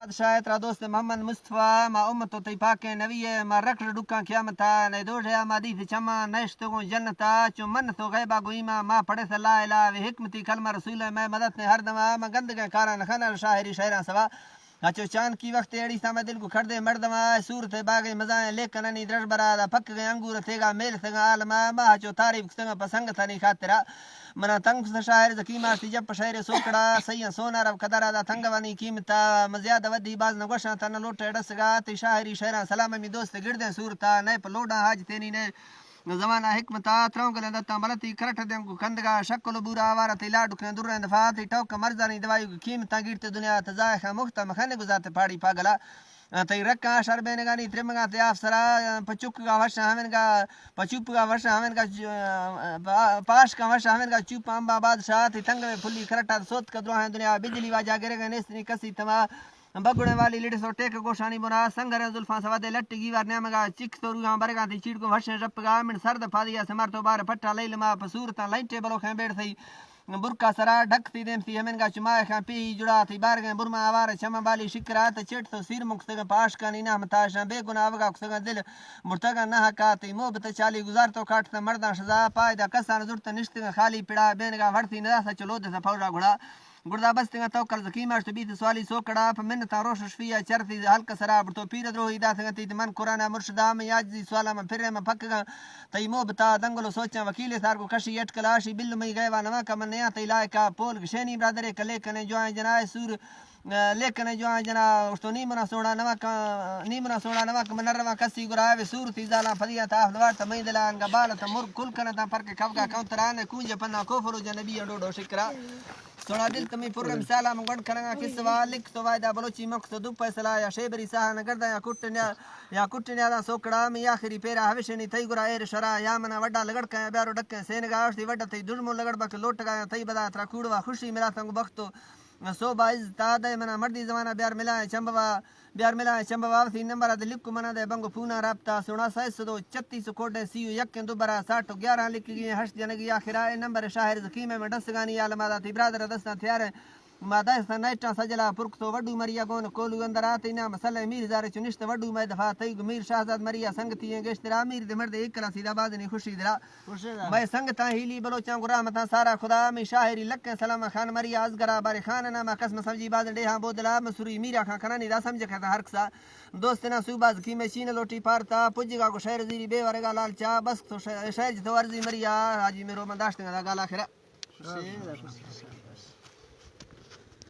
बादशाह तेरा दोस्त मोहम्मद मुस्तफा मा उम्मत तई पाके नवीए मा रख डुका क़यामता ने दोढ़या मादी से चमा नश्त को जन्नता चो मन तो गैबा गुईमा मा पढ़े स ला इला वे हिकमती कलमा रसूल मैं मदद ने हर दवा मा गंद के कारा नखना शायरी शायरा सवा अचो चांद की वक्त एड़ी सा मैं दिल को खड़ दे मर्दमा सूरत बागे मजाए लेकन नी द्रश बरादा पक गए अंगूर थेगा मेल संगा आलमा मा चो तारीफ संग पसंग थनी खातिरा मना तंग शायर जकीमा जप शायर सोकड़ा सैया सोना रब कदरा दा थंगवानी कीमता मज़्यादा वदी बाज न गोशा तन लोटे डसगा ती शायरी शायरा सलाम मी दोस्त गिरदे सूरता नए पलोडा हाज तेनी ने जमाना हिकमता त्रौं गले दत्ता मलती करठ दें को कंदगा शक्ल बुरा आवारा ती लाडू के दुर दफा ती टोक मर्जानी दवाई की कीमता गिरते दुनिया तजाखा मुख्त मखने गुजाते पाड़ी पागला तई रक्का शरबेने गानी त्रिमगा ते अफसरा पचुक का वर्षा हमें का पचुप का वर्षा हमें का पाश का वर्षा हमें का चुप अंबा बादशाह ती तंग में फुल्ली खरटा सोत का द्रोह दुनिया बिजली वाजा गिरे गने इसनी कसी तमा बगुड़े वाली लिट सो टेक गोशानी बुना संगरे जुल्फा सवादे लट्टी गीवार नेमगा चिक तो रुआ बरगा ती चीड़ को वर्षे रपगा मिन सर्द फादिया से मर तो बार पट्टा ले लमा पसूरता लाइटे बलो खे बैठ थई बुरका सरा ढकती देमती हमें का चुमाए खा पी जुड़ा थी बार गए बुरमा आवार चमा बाली शिकरा त चिट तो सिर मुख से पाश का नीना मताशा बेगुना अवगा से दिल मुर्तगा ना का ती मोहब्बत चाली गुजार तो काटता मर्दा सजा पायदा कसान जुरत निश्त खाली पिड़ा बेनगा भरती नदा चलो दे फौरा घोड़ा गुर्दा बस्तिंगा तवक्कल ज़कीमा बीत सवाली सोकड़ा फमिन तारो शफिया चरती हल्का सराब तो पीर द्रोही दा संगति मन कुराना मुर्शिदा में याजी सवाला में फिरे में फक्का तई मो बता दंगलो सोचा वकील सार को कशी अटकलाशी बिल मई गएवा नवा का मन नया तई लाए का पोल शेनी ब्रदर कले कने जो जनाए सूर लेकिन जो जना उसतो नीमना सोना नवा का मनरवा कसी गुरावे सूर थी जाला फरिया था अफदवार तमई दलान का बाल त मुर कुल कने ता पर के खवगा काउंटराने कूंजे पन्ना कोफरो जनबी डोडो शिकरा सोना दिल तमी पुरम साला मंगड़ करंगा किसवा लिख तो वायदा बलोची मक्सद दु फैसला या शेबरी साहन करदा या कुटन्या दा सोकड़ा में आखिरी पेरा हवेशनी थई गुरा एर शरा या मना वड्डा लगड़ के ब्यारो डक्के सेन गावस थी वड्डा थई दुर्मो लगड़ बक लोट गया थई बदा त्रा कूड़वा खुशी मेरा संग बख्तो सो बाइज तादे मना मर्दी जमाना ब्यार मिला है चंबवा थी नंबर आदे लिख मना दे बंगो पूना राब्ता सोना 36 कोडे सी यक के दोबारा 60 लिख गई हर्ष जनगी आखिरा नंबर शाहिर जकीम में डसगानी आलमादा थी ब्रादर दस्ता थयार मादा सनाइटा सजला पुरख तो वडू मरिया गोन कोलू अंदर आते ना मसले मीर जार चुनिश्त वडू में दफा तई मीर शहजाद मरिया संगती गेश्तरा मीर दे मर्द एक कला सीधा बाज ने खुशी दरा मैं संगता हिली बलोचा गुरा मता सारा खुदा में शायरी लक्के सलाम खान मरिया असगरा बारे खान ना मा कसम समझी बाज डे हां बोदला मसूरी मीरा खान खाना नी दा समझ खाता हरकसा दोस्त ना सुबाज की में चीन लोटी पारता पुजगा को शहर जीरी बेवरगा लालचा बस तो शहर तो अर्जी मरिया हाजी मेरो मंदाश्त दा गाला खरा